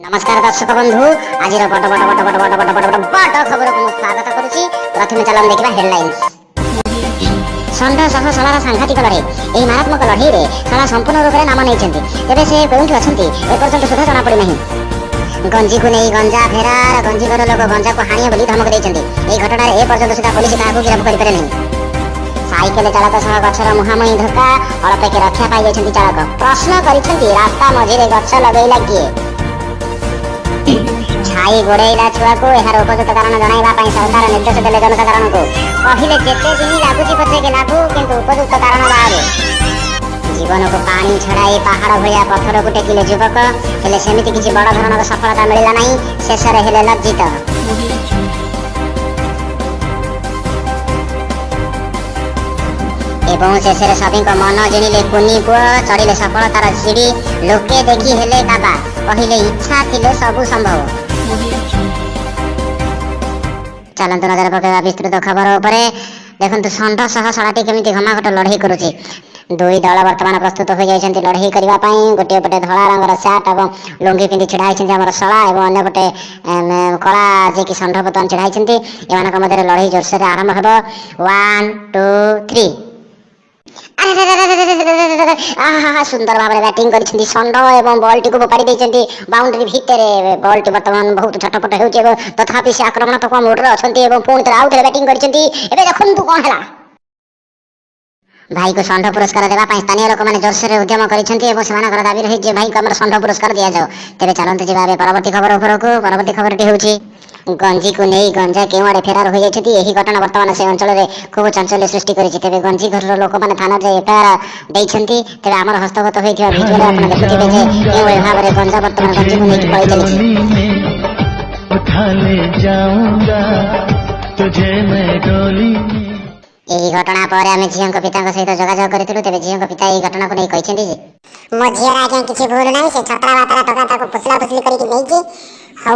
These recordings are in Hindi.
नमस्कार दर्शक बंधु आज बड़ बड़ बड़ बड़ बड़ बड़ बड़ बड़ खबर को स्वागत करुच्ची। प्रथम चलन देखा हेडलाइंस। षंढ सह शलार सांघातिक लड़े यही मारात्मक लड़ई में शला संपूर्ण रूप से नाम नहीं तेज से कौटी अच्छा एपर्यंत सुधा जना पड़ी ना। गंजी को नहीं गंजा फेरार गंजी घर लोक गंजा को हाणे बोली धमक देते। यह घटना एपर्यंत सुधा पुलिस क्या गिरफ कर साइकेल चालक सह गछर मुहांमुही धक्का अल्पके रक्षा पाई चालक प्रश्न कर रास्ता मझे गछ लगेला किए छाई गोड़ेला छुआ को यार उपयुक्त कारण जनवाई सरकार निर्देश देले जनसाधारण को कहले जेते दिन लगुच पचे के लागू किंतु उपयुक्त कारण बाहर जीवन को पानी छड़ाई पहाड़ भया पत्थर को टेकिले युवक हेले सेमिति किछि बड़ धरणर सफलता मिलला नहीं शेष रे हेले लज्जित। एवं शेष सभी मन जिणिले कुनी पुआ चढ़िले सफलतार सीढ़ी लोके देखी हेले काबा कहले इच्छा थिले सबु संभव। चलतु नजर पकेवा विस्तृत खबर उपरे देखंतु षंढ सह शलाटी केमिति घमाघट लड़ई करुछि। दुई दल वर्तमान प्रस्तुत हो जाइछन्ति लड़ई करिवा पई। गोटे पटे धला रंगर सार्ट एवं लुंगी पिंधि छिड़ा होइछन्ति हमर शला एवं अन्य पटे कला जे कि षंढ बर्तमान छिड़ा होइछन्ति। एमानक मध्यरे लड़ई जोरसोर आरंभ हेबो। 1 2 3 सुंदर भाव में बैटिंग कर षंढ एवं बॉल टी को फोपाड़ी देते बाउंड्री भितर बॉल टी बर्तमान बहुत छटपट हो तथापि से आक्रमणात्मक मोड रे अच्छा पुणी थे आउ थे बैटिंग कर देखु कौन है भाई को षंढ पुरस्कार देवाई स्थानीय लोक मैंने जोरसोर उद्यम कर दाबी रही भाई को षंढ पुरस्कार दि जाओ। तेरे चलते जी परवर्ती खबर उपरक परवर्ती खबरटी हूँ गंजी को नहीं गंजा क्यों आड़े फेरार हो जाती। यही घटना बर्तमान से अंचल में खूब चांचल्य सृष्टि कर गंजी घर लोक मैंने थाना एफआईआर देते तेज आम हस्तगत होता भिडियो आप देखुवे जो भाव में गंजा बर्तमान गंजी को लेकिन पड़े चली। यही घटना पर आम झील पिता सहित जोगाजोग करूँ तेज झील पिता यही घटना को नहीं कहते मो झील आज्ञा किसी भूल ना से छतरा बातरा टका पुसला पुसली करके हौ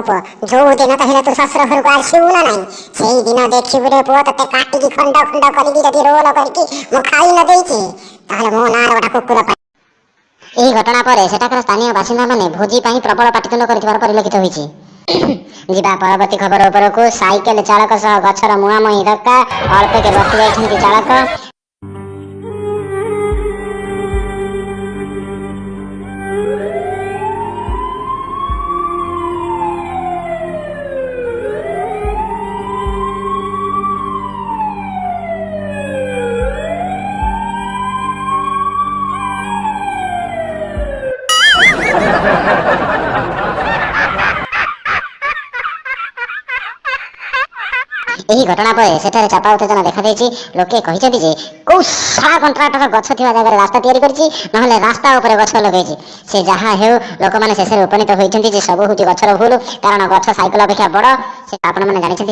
जो दिन तो तू शस्त्र घर को आसबू ना ना से दिन देखू रे पुओ ते काटिकी खंड खंड करी रोल करके मो खाई न देती मो ना गोटा कुकुर यही घटना पर सेठाकर स्थानीय बासिंदा मैंने भोजी प्रबल पाटितुंड कर परिलक्षित होती। जीवा परवर्ती खबर उपरक साइकेल चालक सह गछर मुहांमुही धक्का अल्पके बसी जाइछन्ति चालक। यही घटना पर सेठारे चापा उत्तेजना देखा लोके कहते कौ सारा कंट्राक्टर गछ थी जगह रास्ता तैयारी कर रास्ता उपर गछ लगे से जहाँ हो लोक मैंने शेष उपनीत होती सब हूँ गछर भूल कारण गछ साइकेल अपेक्षा बड़ से आपण मैंने जानते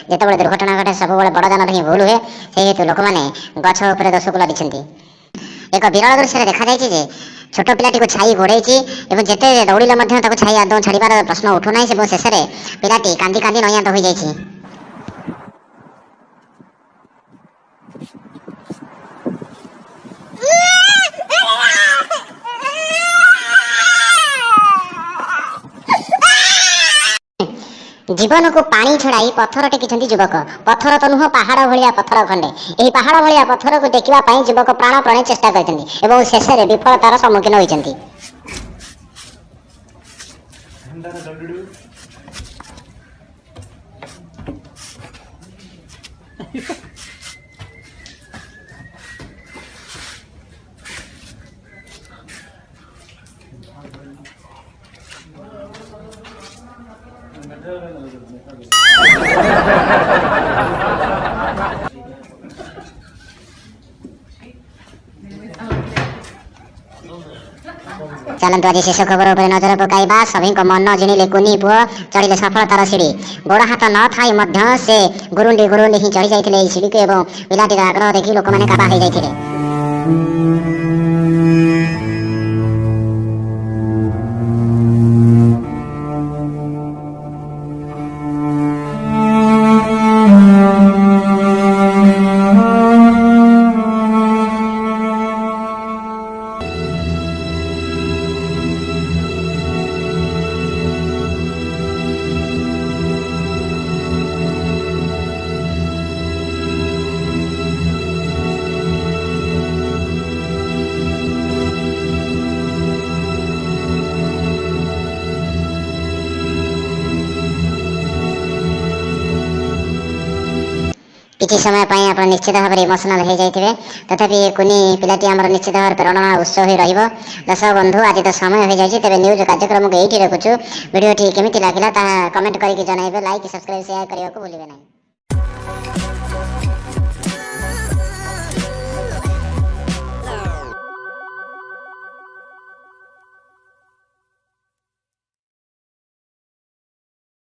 जिते दुर्घटना घटे सब बड़ जान ही भूल हुए से हेतु लोक मैंने गछ उपर दोष को लगे। एक विरल दृश्य देखा छोट पिलाटी को छाई घोड़े जिते दौड़े छाई आदौ छाड़ार प्रश्न उठुना शेष में पिलाटी कांदी कांदी नईआंत हो जाए। जीवन को पानी छड़ाई पत्थर टेकिछन्ति युवक पत्थर तो नुह पहाड़ भाया पत्थर खंडे यही पहाड़ भाया पत्थर को टेकिबा युवक प्राण प्राणे चेष्टा करते शेष में विफलतार सम्मुखीन होती। चलतु आज शेष खबर पर नजर पकाइबा। सभी मन जिणिले कुनी पुओ चढ़िले सफलतार सीढ़ी गोड़ हाथ न थाई से गुरुंडी गुरुंडी ही चढ़ी जाते सीढ़ी को एवं पिलाटीर आग्रह देखी लोक मैंने काबा हो जाते। किसी समय आप निश्चित भाव में इमोशनाल हो जाइए तथापि कुनी पिलाटी आम निश्चित भाव प्रेरणा उत्स हो दर्शक बंधु आज तो समय हो जाए तेज न्यूज कार्यक्रम को यही रखुचु वीडियो केमी लगे कमेंट करके जनइबे लाइक सब्सक्राइब शेयर करने को भूलिए नहीं।